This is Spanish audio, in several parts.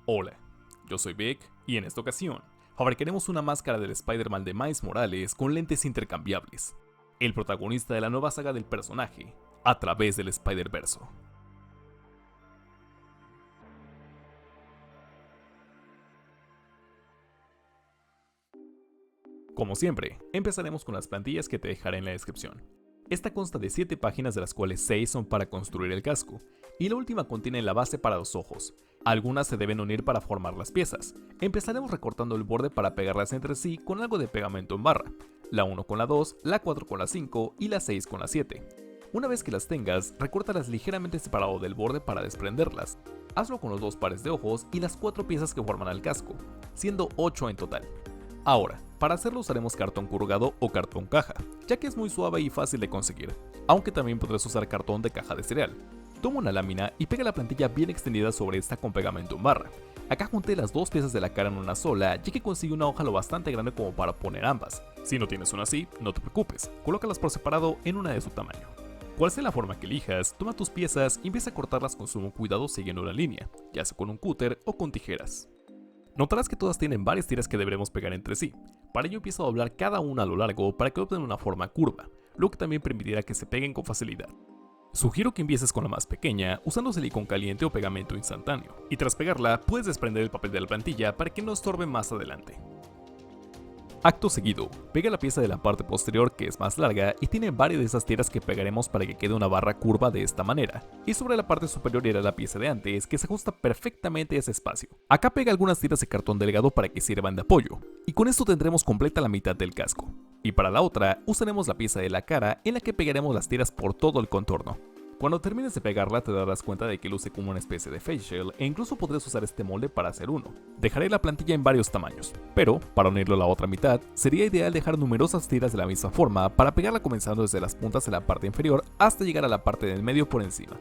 Hola, yo soy Vic y en esta ocasión fabricaremos una máscara del Spider-Man de Miles Morales con lentes intercambiables, el protagonista de la nueva saga del personaje, a través del Spider-Verse. Como siempre, empezaremos con las plantillas que te dejaré en la descripción. Esta consta de 7 páginas de las cuales 6 son para construir el casco, y la última contiene la base para los ojos. Algunas se deben unir para formar las piezas. Empezaremos recortando el borde para pegarlas entre sí con algo de pegamento en barra, la 1 con la 2, la 4 con la 5 y la 6 con la 7. Una vez que las tengas, recórtalas ligeramente separado del borde para desprenderlas. Hazlo con los 2 pares de ojos y las 4 piezas que forman el casco, siendo 8 en total. Ahora, para hacerlo usaremos cartón corrugado o cartón caja, ya que es muy suave y fácil de conseguir, aunque también podrás usar cartón de caja de cereal. Toma una lámina y pega la plantilla bien extendida sobre esta con pegamento en barra. Acá junté las 2 piezas de la cara en una sola, ya que conseguí una hoja lo bastante grande como para poner ambas. Si no tienes una así, no te preocupes, colócalas por separado en una de su tamaño. Cual sea la forma que elijas, toma tus piezas y empieza a cortarlas con sumo cuidado siguiendo la línea, ya sea con un cúter o con tijeras. Notarás que todas tienen varias tiras que deberemos pegar entre sí. Para ello empiezo a doblar cada una a lo largo para que adopten una forma curva, lo que también permitirá que se peguen con facilidad. Sugiero que empieces con la más pequeña usando silicón caliente o pegamento instantáneo, y tras pegarla puedes desprender el papel de la plantilla para que no estorbe más adelante. Acto seguido, pega la pieza de la parte posterior que es más larga y tiene varias de esas tiras que pegaremos para que quede una barra curva de esta manera, y sobre la parte superior irá la pieza de antes que se ajusta perfectamente a ese espacio. Acá pega algunas tiras de cartón delgado para que sirvan de apoyo, y con esto tendremos completa la mitad del casco. Y para la otra, usaremos la pieza de la cara en la que pegaremos las tiras por todo el contorno. Cuando termines de pegarla te darás cuenta de que luce como una especie de face shell e incluso podrías usar este molde para hacer uno. Dejaré la plantilla en varios tamaños, pero para unirlo a la otra mitad sería ideal dejar numerosas tiras de la misma forma para pegarla comenzando desde las puntas de la parte inferior hasta llegar a la parte del medio por encima.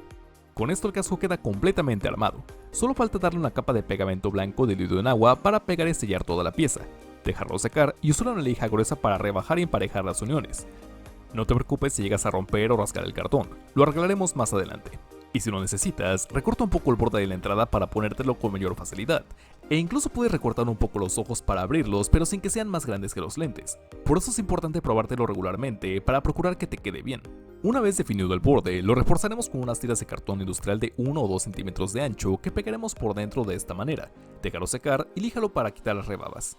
Con esto el casco queda completamente armado, solo falta darle una capa de pegamento blanco diluido en agua para pegar y sellar toda la pieza, dejarlo secar y usar una lija gruesa para rebajar y emparejar las uniones. No te preocupes si llegas a romper o rasgar el cartón, lo arreglaremos más adelante. Y si lo necesitas, recorta un poco el borde de la entrada para ponértelo con mayor facilidad, e incluso puedes recortar un poco los ojos para abrirlos pero sin que sean más grandes que los lentes. Por eso es importante probártelo regularmente para procurar que te quede bien. Una vez definido el borde, lo reforzaremos con unas tiras de cartón industrial de 1 o 2 centímetros de ancho que pegaremos por dentro de esta manera, déjalo secar y líjalo para quitar las rebabas.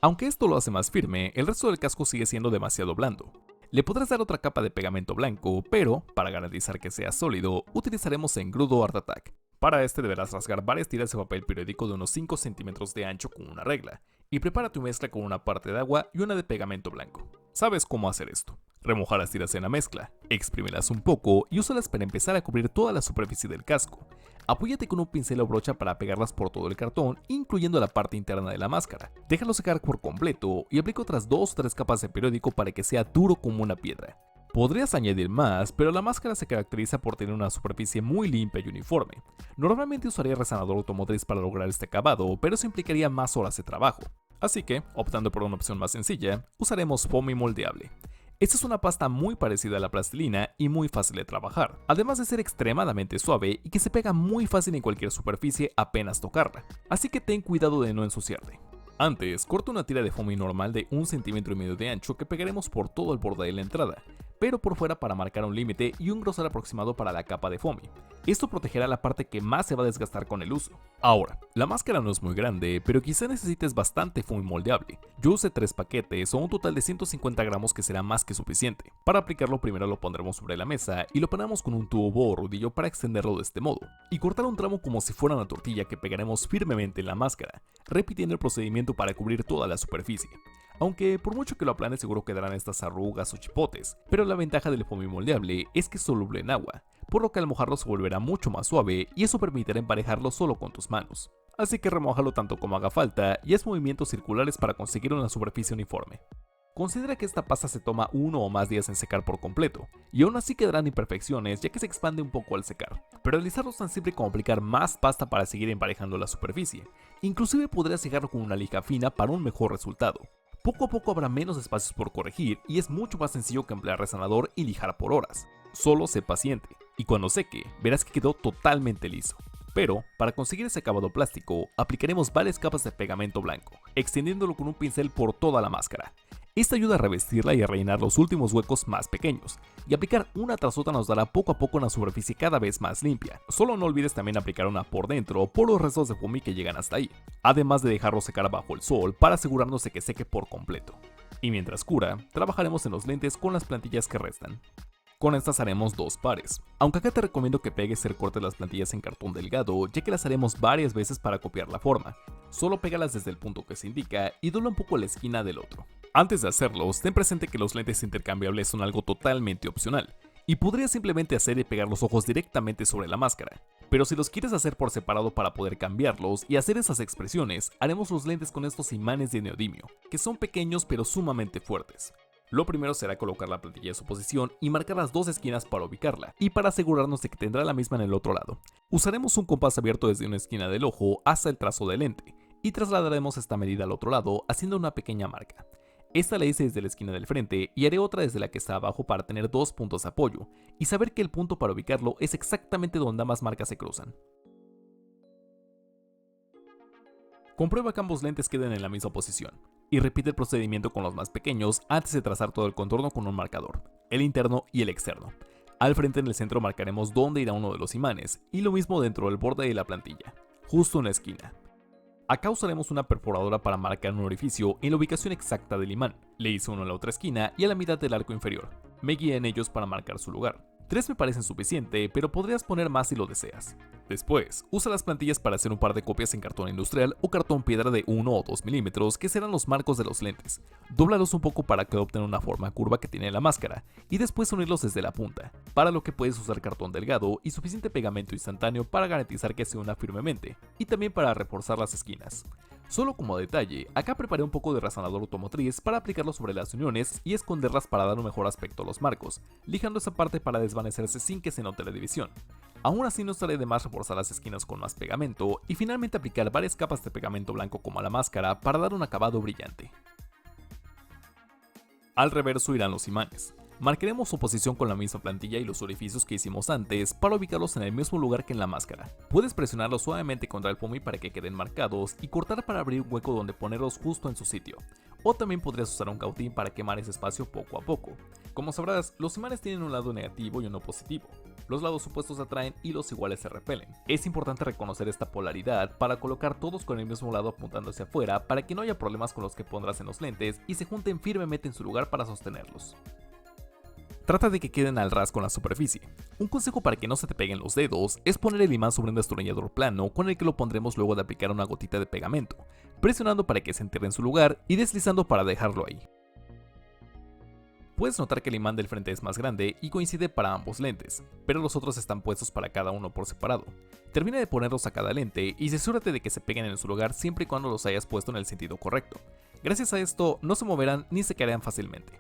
Aunque esto lo hace más firme, el resto del casco sigue siendo demasiado blando. Le podrás dar otra capa de pegamento blanco, pero, para garantizar que sea sólido, utilizaremos engrudo Art Attack. Para este deberás rasgar varias tiras de papel periódico de unos 5 centímetros de ancho con una regla, y prepara tu mezcla con una parte de agua y una de pegamento blanco. ¿Sabes cómo hacer esto? Remoja las tiras en la mezcla, exprímelas un poco y úsalas para empezar a cubrir toda la superficie del casco. Apóyate con un pincel o brocha para pegarlas por todo el cartón, incluyendo la parte interna de la máscara. Déjalo secar por completo y aplica otras 2 o 3 capas de periódico para que sea duro como una piedra. Podrías añadir más, pero la máscara se caracteriza por tener una superficie muy limpia y uniforme. Normalmente usaría resanador automotriz para lograr este acabado, pero eso implicaría más horas de trabajo. Así que, optando por una opción más sencilla, usaremos foamy moldeable. Esta es una pasta muy parecida a la plastilina y muy fácil de trabajar, además de ser extremadamente suave y que se pega muy fácil en cualquier superficie apenas tocarla, así que ten cuidado de no ensuciarte. Antes, corta una tira de foamy normal de 1,5 centímetros de ancho que pegaremos por todo el borde de la entrada, pero por fuera para marcar un límite y un grosor aproximado para la capa de foamy. Esto protegerá la parte que más se va a desgastar con el uso. Ahora, la máscara no es muy grande, pero quizá necesites bastante foamy moldeable. Yo usé 3 paquetes o un total de 150 gramos que será más que suficiente. Para aplicarlo primero lo pondremos sobre la mesa y lo ponemos con un tubo o rodillo para extenderlo de este modo, y cortar un tramo como si fuera una tortilla que pegaremos firmemente en la máscara, repitiendo el procedimiento para cubrir toda la superficie. Aunque por mucho que lo aplanes seguro quedarán estas arrugas o chipotes, pero la ventaja del foamy moldeable es que es soluble en agua, por lo que al mojarlo se volverá mucho más suave y eso permitirá emparejarlo solo con tus manos. Así que remójalo tanto como haga falta y haz movimientos circulares para conseguir una superficie uniforme. Considera que esta pasta se toma 1 o más días en secar por completo, y aún así quedarán imperfecciones ya que se expande un poco al secar, pero realizarlo es tan simple como aplicar más pasta para seguir emparejando la superficie. Inclusive podrás secarlo con una lija fina para un mejor resultado. Poco a poco habrá menos espacios por corregir y es mucho más sencillo que emplear resanador y lijar por horas. Solo sé paciente, y cuando seque, verás que quedó totalmente liso. Pero, para conseguir ese acabado plástico, aplicaremos varias capas de pegamento blanco, extendiéndolo con un pincel por toda la máscara. Esta ayuda a revestirla y a rellenar los últimos huecos más pequeños, y aplicar una tras otra nos dará poco a poco una superficie cada vez más limpia. Solo no olvides también aplicar una por dentro por los restos de foamy que llegan hasta ahí, además de dejarlo secar bajo el sol para asegurarnos de que seque por completo. Y mientras cura, trabajaremos en los lentes con las plantillas que restan. Con estas haremos 2 pares, aunque acá te recomiendo que pegues y recortes las plantillas en cartón delgado, ya que las haremos varias veces para copiar la forma. Solo pégalas desde el punto que se indica y dobla un poco la esquina del otro. Antes de hacerlos, ten presente que los lentes intercambiables son algo totalmente opcional, y podrías simplemente hacer y pegar los ojos directamente sobre la máscara. Pero si los quieres hacer por separado para poder cambiarlos y hacer esas expresiones, haremos los lentes con estos imanes de neodimio, que son pequeños pero sumamente fuertes. Lo primero será colocar la plantilla en su posición y marcar las 2 esquinas para ubicarla, y para asegurarnos de que tendrá la misma en el otro lado. Usaremos un compás abierto desde una esquina del ojo hasta el trazo del lente, y trasladaremos esta medida al otro lado haciendo una pequeña marca. Esta la hice desde la esquina del frente y haré otra desde la que está abajo para tener 2 puntos de apoyo, y saber que el punto para ubicarlo es exactamente donde ambas marcas se cruzan. Comprueba que ambos lentes queden en la misma posición, y repite el procedimiento con los más pequeños antes de trazar todo el contorno con un marcador, el interno y el externo. Al frente en el centro marcaremos dónde irá uno de los imanes, y lo mismo dentro del borde de la plantilla, justo en la esquina. Acá usaremos una perforadora para marcar un orificio en la ubicación exacta del imán. Le hice uno en la otra esquina y a la mitad del arco inferior. Me guié en ellos para marcar su lugar. 3 me parecen suficiente, pero podrías poner más si lo deseas. Después, usa las plantillas para hacer un par de copias en cartón industrial o cartón piedra de 1 o 2 milímetros que serán los marcos de los lentes. Dóblalos un poco para que adopten una forma curva que tiene la máscara, y después unirlos desde la punta, para lo que puedes usar cartón delgado y suficiente pegamento instantáneo para garantizar que se una firmemente, y también para reforzar las esquinas. Solo como detalle, acá preparé un poco de razonador automotriz para aplicarlo sobre las uniones y esconderlas para dar un mejor aspecto a los marcos, lijando esa parte para desvanecerse sin que se note la división. Aún así no estaré de más reforzar las esquinas con más pegamento y finalmente aplicar varias capas de pegamento blanco como a la máscara para dar un acabado brillante. Al reverso irán los imanes. Marcaremos su posición con la misma plantilla y los orificios que hicimos antes para ubicarlos en el mismo lugar que en la máscara. Puedes presionarlos suavemente contra el foamy para que queden marcados y cortar para abrir un hueco donde ponerlos justo en su sitio. O también podrías usar un cautín para quemar ese espacio poco a poco. Como sabrás, los imanes tienen un lado negativo y uno positivo. Los lados opuestos atraen y los iguales se repelen. Es importante reconocer esta polaridad para colocar todos con el mismo lado apuntando hacia afuera para que no haya problemas con los que pondrás en los lentes y se junten firmemente en su lugar para sostenerlos. Trata de que queden al ras con la superficie. Un consejo para que no se te peguen los dedos es poner el imán sobre un destornillador plano con el que lo pondremos luego de aplicar una gotita de pegamento, presionando para que se entierre en su lugar y deslizando para dejarlo ahí. Puedes notar que el imán del frente es más grande y coincide para ambos lentes, pero los otros están puestos para cada uno por separado. Termina de ponerlos a cada lente y asegúrate de que se peguen en su lugar siempre y cuando los hayas puesto en el sentido correcto. Gracias a esto no se moverán ni se caerán fácilmente.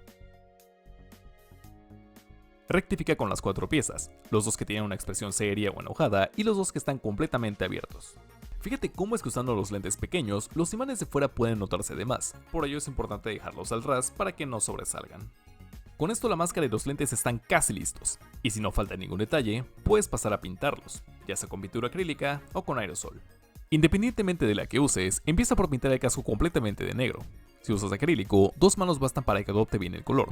Rectifica con las 4 piezas, los 2 que tienen una expresión seria o enojada y los 2 que están completamente abiertos. Fíjate cómo es que usando los lentes pequeños, los imanes de fuera pueden notarse de más, por ello es importante dejarlos al ras para que no sobresalgan. Con esto la máscara y los lentes están casi listos, y si no falta ningún detalle, puedes pasar a pintarlos, ya sea con pintura acrílica o con aerosol. Independientemente de la que uses, empieza por pintar el casco completamente de negro. Si usas acrílico, 2 manos bastan para que adopte bien el color.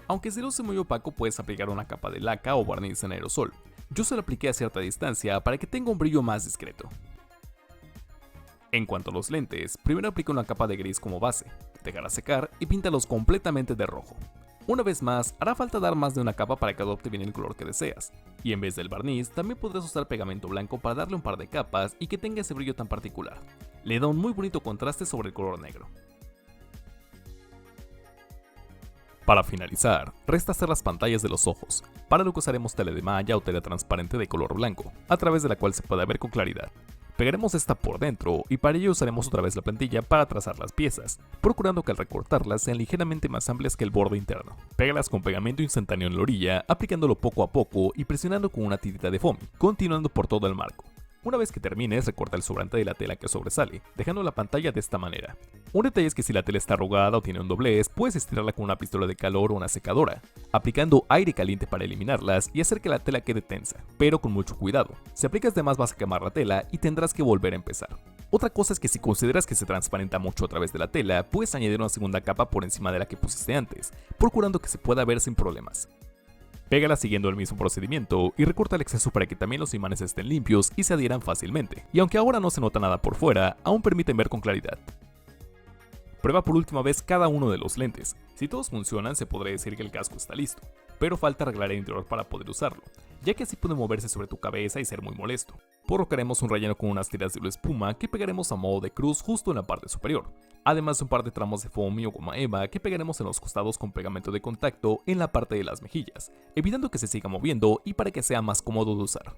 Aunque si luce muy opaco, puedes aplicar una capa de laca o barniz en aerosol. Yo se lo apliqué a cierta distancia para que tenga un brillo más discreto. En cuanto a los lentes, primero aplica una capa de gris como base, déjala secar y píntalos completamente de rojo. Una vez más, hará falta dar más de una capa para que adopte bien el color que deseas, y en vez del barniz, también podrás usar pegamento blanco para darle un par de capas y que tenga ese brillo tan particular. Le da un muy bonito contraste sobre el color negro. Para finalizar, resta hacer las pantallas de los ojos, para lo que usaremos tela de malla o tela transparente de color blanco, a través de la cual se pueda ver con claridad. Pegaremos esta por dentro y para ello usaremos otra vez la plantilla para trazar las piezas, procurando que al recortarlas sean ligeramente más amplias que el borde interno. Pégalas con pegamento instantáneo en la orilla, aplicándolo poco a poco y presionando con una tirita de foamy, continuando por todo el marco. Una vez que termines, recorta el sobrante de la tela que sobresale, dejando la pantalla de esta manera. Un detalle es que si la tela está arrugada o tiene un doblez, puedes estirarla con una pistola de calor o una secadora, aplicando aire caliente para eliminarlas y hacer que la tela quede tensa, pero con mucho cuidado. Si aplicas de más vas a quemar la tela y tendrás que volver a empezar. Otra cosa es que si consideras que se transparenta mucho a través de la tela, puedes añadir una segunda capa por encima de la que pusiste antes, procurando que se pueda ver sin problemas. Pégala siguiendo el mismo procedimiento y recorta el exceso para que también los imanes estén limpios y se adhieran fácilmente. Y aunque ahora no se nota nada por fuera, aún permiten ver con claridad. Prueba por última vez cada uno de los lentes. Si todos funcionan, se podría decir que el casco está listo, pero falta arreglar el interior para poder usarlo, ya que así puede moverse sobre tu cabeza y ser muy molesto. Por lo que haremos un relleno con unas tiras de espuma que pegaremos a modo de cruz justo en la parte superior, además de un par de tramos de foamy o goma eva que pegaremos en los costados con pegamento de contacto en la parte de las mejillas, evitando que se siga moviendo y para que sea más cómodo de usar.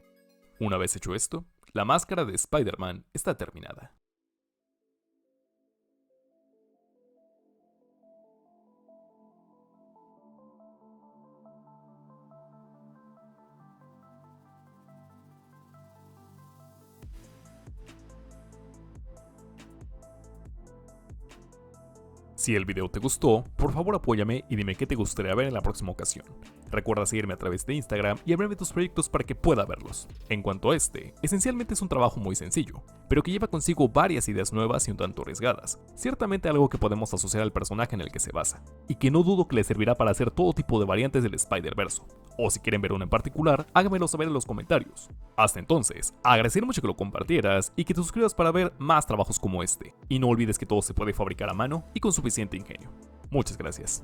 Una vez hecho esto, la máscara de Spider-Man está terminada. Si el video te gustó, por favor apóyame y dime qué te gustaría ver en la próxima ocasión. Recuerda seguirme a través de Instagram y abrirme tus proyectos para que pueda verlos. En cuanto a este, esencialmente es un trabajo muy sencillo, pero que lleva consigo varias ideas nuevas y un tanto arriesgadas. Ciertamente algo que podemos asociar al personaje en el que se basa, y que no dudo que le servirá para hacer todo tipo de variantes del Spider-Verse. O si quieren ver una en particular, háganmelo saber en los comentarios. Hasta entonces, agradecer mucho que lo compartieras y que te suscribas para ver más trabajos como este. Y no olvides que todo se puede fabricar a mano y con suficiente ingenio. Muchas gracias.